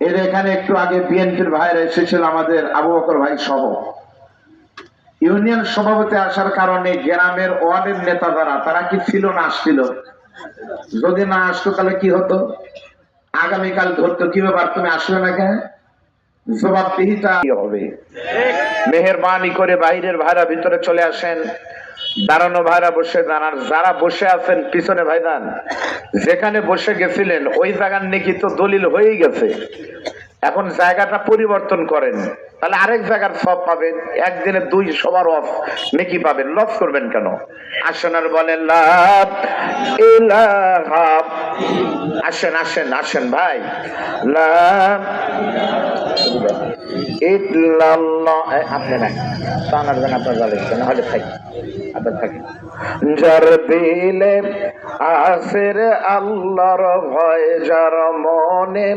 এর এখানে একটু আগে বিএনপির ভাইরা এসেছিল, আমাদের আবু বকর ভাই সহ। ইউনিয়ন সভাপতি আসার কারণে গ্রামের ওয়ার্ডের নেতা যারা, তারা কি ছিল না আসছিল? যদি না আসতো তাহলে কি হতো? আগামীকাল ধরতো, কি ব্যাপার তুমি আসলে না কেন? জবাবদিহিতা হবে। মেহেরবানি করে বাইরের ভাইরা ভিতরে চলে আসেন, দাঁড়ানো ভাইরা বসে যান, আর যারা বসে আছেন পিছনে ভাইজান, যেখানে বসে গেছিলেন ওই জায়গার নেকি তো দলিল হয়েই গেছে, এখন জায়গাটা পরিবর্তন করেন, তাহলে আরেক জায়গার সব পাবেন, একদিনে দুই সবার অফ নেকি পাবেন, লস করবেন কেন? আসেন আর বলেন লা ইলাহা, আসেন আসেন আসেন ভাই, লা ইল্লাল্লাহ। আপনি না তানার যেন আপনার জালেন না হলে থাকি, আপনার থাকি। যার দিলে আসের আল্লাহর ভয়, যার মনে